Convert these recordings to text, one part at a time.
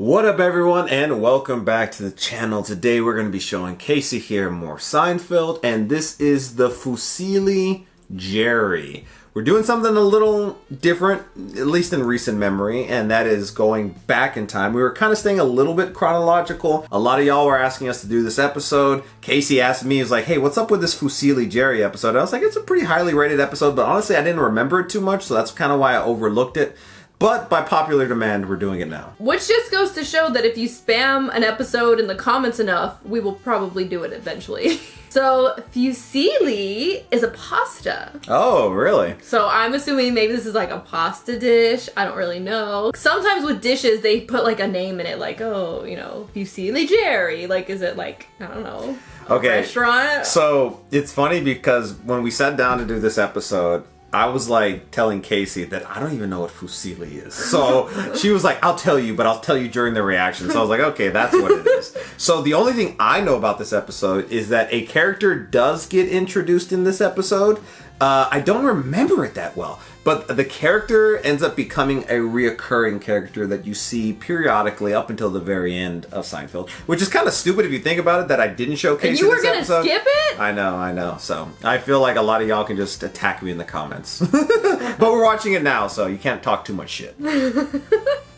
What up everyone and welcome back to the channel. Today we're going to be showing Casey here more Seinfeld, and this is the FUSILI Jerry. We're doing something a little different, at least in recent memory, and that is going back in time. We were kind of staying a little bit chronological. A lot of y'all were asking us to do this episode. Casey asked me, he was like, hey, what's up with this FUSILI Jerry episode? And I was like, it's a pretty highly rated episode, but honestly I didn't remember it too much, so that's kind of why I overlooked it. But by popular demand, we're doing it now. Which just goes to show that if you spam an episode in the comments enough, we will probably do it eventually. So, fusilli is a pasta. Oh, really? So I'm assuming maybe this is like a pasta dish. I don't really know. Sometimes with dishes, they put like a name in it, like, oh, you know, FUSILI Jerry. Like, is it like, I don't know, a restaurant? So, it's funny because when we sat down to do this episode, I was like telling Casey that I don't even know what FUSILI is. So she was like, I'll tell you, but I'll tell you during the reaction. So I was like, okay, that's what it is. So the only thing I know about this episode is that a character does get introduced in this episode. I don't remember it that well, but the character ends up becoming a reoccurring character that you see periodically up until the very end of Seinfeld, which is kind of stupid if you think about it, that I didn't show Casey and you were this gonna episode. Skip it? I know. So I feel like a lot of y'all can just attack me in the comments. But we're watching it now, so you can't talk too much shit.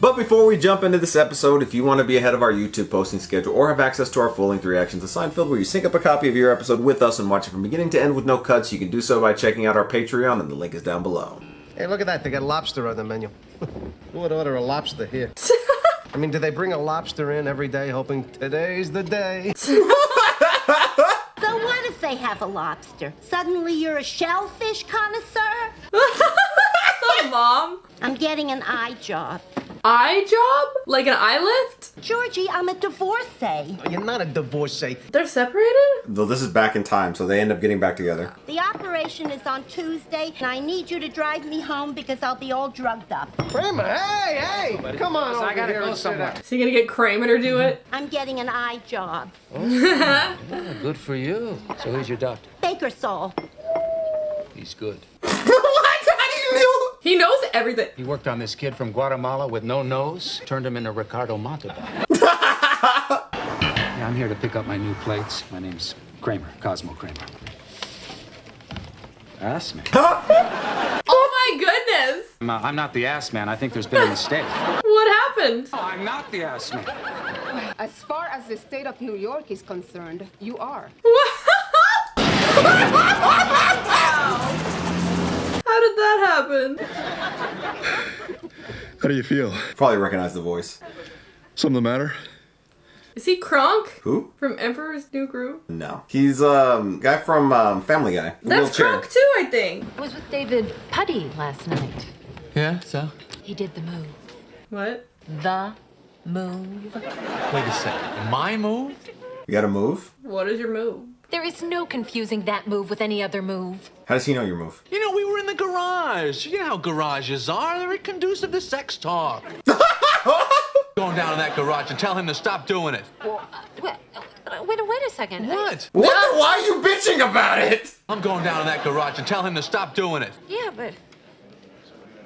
But before we jump into this episode, if you want to be ahead of our YouTube posting schedule or have access to our full-length reactions to Seinfeld, where you sync up a copy of your episode with us and watch it from beginning to end with no cuts, you can do so by checking out our Patreon, and the link is down below. Hey, look at that. They got lobster on the menu. Who would order a lobster here? I mean, do they bring a lobster in every day hoping today's the day? So what if they have a lobster? Suddenly you're a shellfish connoisseur? The mom. I'm getting an eye job. Eye job? Like an eye lift? Georgie, I'm a divorcee. You're not a divorcee. They're separated? Though this is back in time, so they end up getting back together. The operation is on Tuesday, and I need you to drive me home because I'll be all drugged up. Kramer, hey! Come on over gotta here go and sit somewhere. down. Is he gonna get Kramer to do it? I'm getting an eye job. Yeah, good for you. So who's your doctor? Bakersall. He's good. What? How do you know? He knows everything. He worked on this kid from Guatemala with no nose, turned him into Ricardo Montalban. Yeah, I'm here to pick up my new plates. My name's Kramer, Cosmo Kramer. Ass man. Oh my goodness. I'm not the ass man. I think there's been a mistake. What happened? Oh, I'm not the ass man. As far as the state of New York is concerned, you are. How did that happen? How do you feel? Probably recognize the voice. Something the matter? Is he Kronk? Who? From Emperor's New Groove? No. He's guy from Family Guy. That's Wheelchair. Kronk too, I think. I was with David Putty last night. Yeah, so? He did the move. What? The move. Wait a second. My move? You gotta move? What is your move? There is no confusing that move with any other move. How does he know your move? You know, we were in the garage. You know how garages are. They're conducive to sex talk. Going down in that garage and tell him to stop doing it. Wait a second. What? What? Why are you bitching about it? I'm going down in that garage and tell him to stop doing it. Yeah, but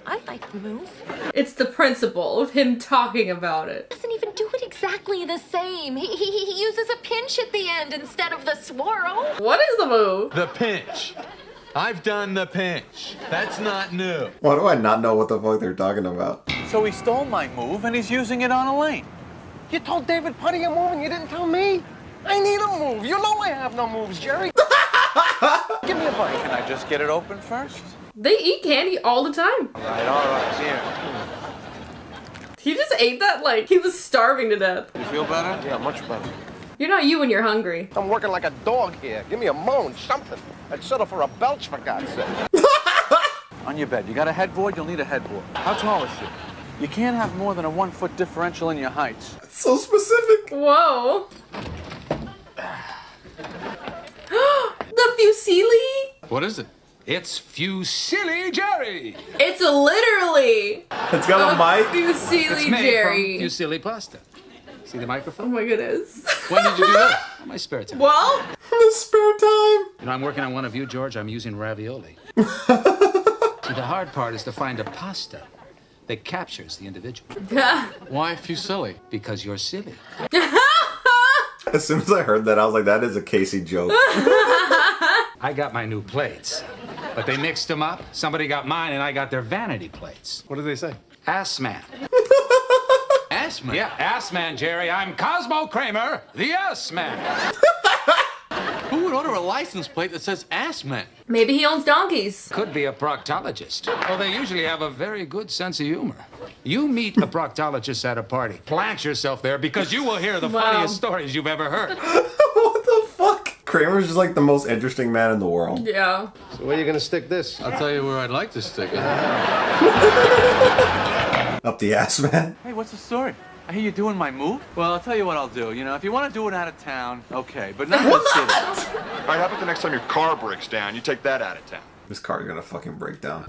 I like the move. It's the principle of him talking about it. Doesn't even do it exactly the same. He uses a pinch at the end instead of the swirl. What is the move? The pinch. I've done the pinch. That's not new. Why do I not know what the fuck they're talking about? So he stole my move and he's using it on Elaine. You told David Putty a move and you didn't tell me? I need a move. You know I have no moves, Jerry. Give me a bite. Can I just get it open first? They eat candy all the time. All right, here. He just ate that like he was starving to death. You feel better? Yeah, much better. You're not you when you're hungry. I'm working like a dog here. Give me a moan, something. I'd settle for a belch, for God's sake. On your bed. You got a headboard? You'll need a headboard. How tall is she? You can't have more than a 1 foot differential in your heights. It's so specific. Whoa. The FUSILI? What is it? It's FUSILI Jerry. It's literally It's got a mic. FUSILI It's made Jerry. from FUSILI pasta. See the Oh microphone? my goodness. When did you do that? My spare time. Well, In his spare time. You know, I'm working on one of you, George. I'm using ravioli. See, the hard part is to find a pasta that captures the individual. Why FUSILI? Because you're silly. As soon as I heard that, I was like, that is a Casey joke. I got my new plates, but they mixed them up. Somebody got mine, and I got their vanity plates. What did they say? Ass man. Ass man? Yeah, ass man, Jerry. I'm Cosmo Kramer, the ass man. Who would order a license plate that says ass man? Maybe he owns donkeys. Could be a proctologist. Well, they usually have a very good sense of humor. You meet a proctologist at a party. Plant yourself there because you will hear the funniest stories you've ever heard. What the fuck? Kramer's just like the most interesting man in the world. Yeah. So where are you gonna stick this? I'll tell you where I'd like to stick it. Up the ass, man. Hey, what's the story? I hear you doing my move? Well, I'll tell you what I'll do. You know, if you want to do it out of town, okay, but not in the city. All right, how about the next time your car breaks down, you take that out of town? This car's gonna fucking break down.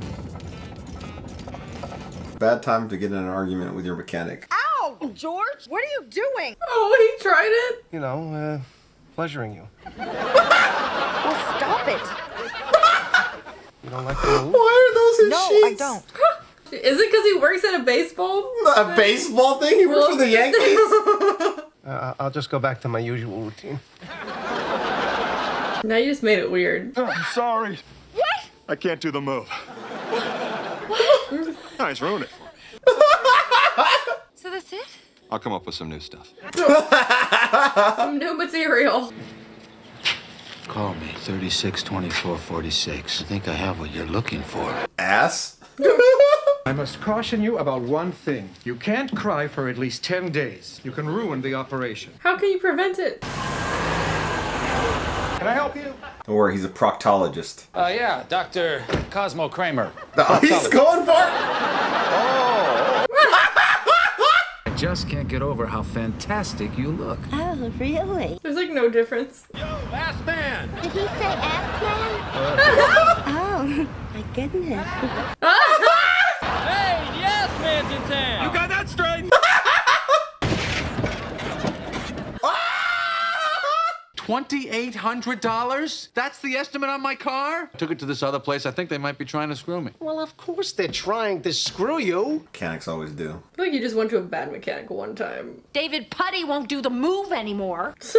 Bad time to get in an argument with your mechanic. Ow! George, what are you doing? Oh, he tried it. You know, pleasuring you. Well, stop it. You don't like the move? Why are those his No, sheets? I don't. Is it because he works at a baseball? A baseball thing? He works for the Yankees? I'll just go back to my usual routine. Now you just made it weird. Oh, I'm sorry. What? I can't do the move. Nice, ruin it for me. So that's it? I'll come up with some new stuff. Some new material. Call me, 362446. I think I have what you're looking for. Ass? I must caution you about one thing. You can't cry for at least 10 days. You can ruin the operation. How can you prevent it? Can I help you? Don't worry, he's a proctologist. Yeah, Dr. Cosmo Kramer. Oh, he's going for it? I just can't get over how fantastic you look. Oh, really? There's like no difference. Yo, ass man! Did he say ass man? Oh, my goodness. You got that straight? $2,800? That's the estimate on my car? Took it to this other place. I think they might be trying to screw me. Well, of course they're trying to screw you. Mechanics always do. I feel like you just went to a bad mechanic one time. David Putty won't do the move anymore. He's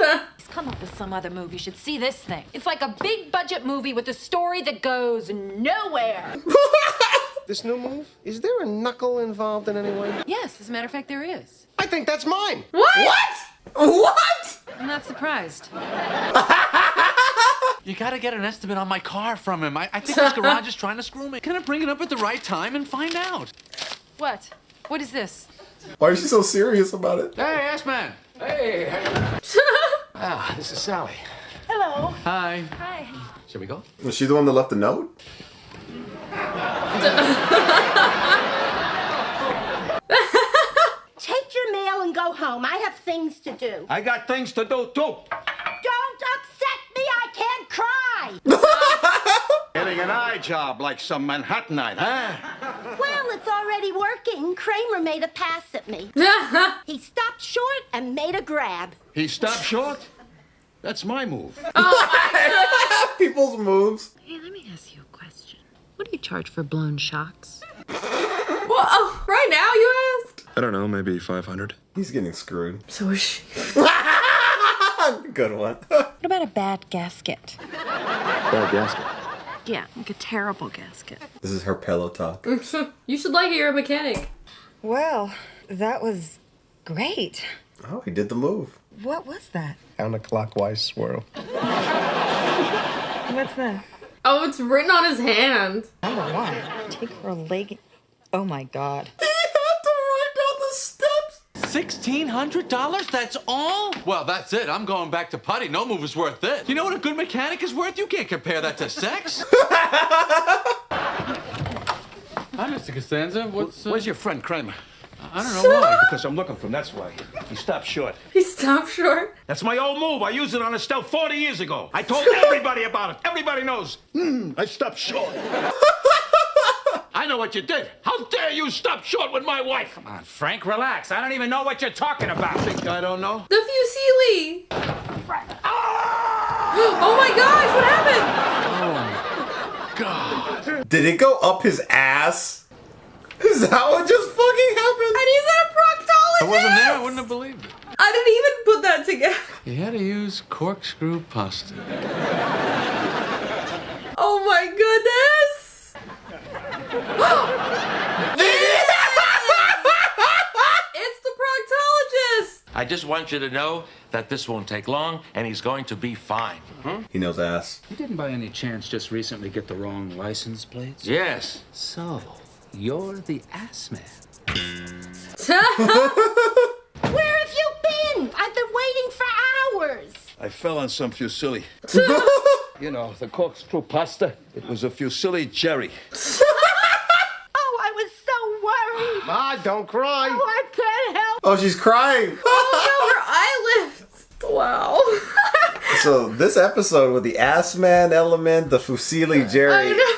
come up with some other move. You should see this thing. It's like a big budget movie with a story that goes nowhere. This new move? Is there a knuckle involved in any way? Yes, as a matter of fact, there is. I think that's mine. What? What? I'm not surprised. You gotta get an estimate on my car from him. I think this garage is trying to screw me. Can I bring it up at the right time and find out? What? What is this? Why is she so serious about it? Hey, ass man. Hey, this is Sally. Hello. Hi. Hi. Shall we go? Was she the one that left the note? Take your mail and go home. I have things to do. I got things to do, too. Don't upset me. I can't cry. Getting an eye job like some Manhattanite, huh? Well, it's already working. Kramer made a pass at me. He stopped short and made a grab. He stopped short? That's my move. People's moves. Hey, let me ask you a question. What do you charge for blown shocks? Well, right now you asked? I don't know, maybe 500. He's getting screwed. So is she. Good one. What about a bad gasket? Bad gasket. Yeah, like a terrible gasket. This is her pillow talk. You should like it, you're a mechanic. Well, that was great. Oh, he did the move. What was that? Counterclockwise swirl. What's that? Oh, it's written on his hand. Number one, take her leg. Oh my God. He had to ride down the steps. $1,600? That's all? Well, that's it. I'm going back to Putty. No move is worth it. You know what a good mechanic is worth? You can't compare that to sex. Hi, Mr. Costanza. Where's your friend Kramer? I don't know why. Because I'm looking for him, that's why. He stopped short. He stopped short. That's my old move. I used it on Estelle 40 years ago. I told everybody about it. Everybody knows. I stopped short. I know what you did. How dare you stop short with my wife? Come on, Frank, relax. I don't even know what you're talking about. Think I don't know? The FUSILI. Oh my gosh, what happened? Did it go up his ass? Is that what just fucking happened? And he's a proctologist! I wasn't there, I wouldn't have believed it. I didn't even put that together. You had to use corkscrew pasta. Oh my goodness! It's the proctologist! I just want you to know that this won't take long, and he's going to be fine. He knows ass. You didn't by any chance just recently get the wrong license plates? Yes. So, you're the ass man. Where have you been? I've been waiting for hours. I fell on some FUSILI. You know, the corkscrew pasta. It was a FUSILI Jerry. Oh, I was so worried. Ah, don't cry. Oh, I can't help. Oh, she's crying. Oh no, her eyelids! Wow. So this episode with the ass man element, the FUSILI Jerry. I know.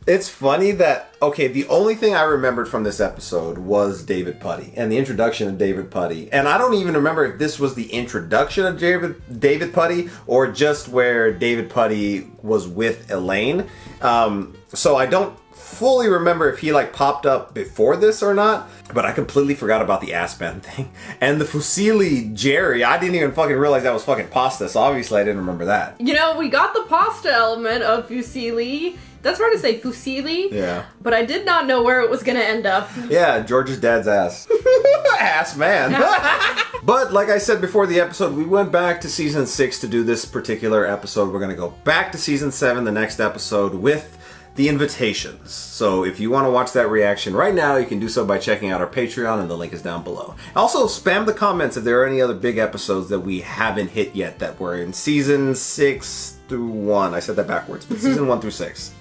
It's funny that, okay, the only thing I remembered from this episode was David Puddy and the introduction of David Puddy. And I don't even remember if this was the introduction of David Puddy or just where David Puddy was with Elaine. So I don't fully remember if he like popped up before this or not, but I completely forgot about the ass man thing. And the FUSILI Jerry, I didn't even fucking realize that was fucking pasta, so obviously I didn't remember that. You know, we got the pasta element of FUSILI. That's hard to say, FUSILI. Yeah. But I did not know where it was gonna end up. Yeah, George's dad's ass. Ass man. But like I said before the episode, we went back to season 6 to do this particular episode. We're gonna go back to season 7, the next episode, with the invitations. So if you want to watch that reaction right now, you can do so by checking out our Patreon, and the link is down below. Also, spam the comments if there are any other big episodes that we haven't hit yet that were in season 6 through 1. I said that backwards, but season 1 through 6.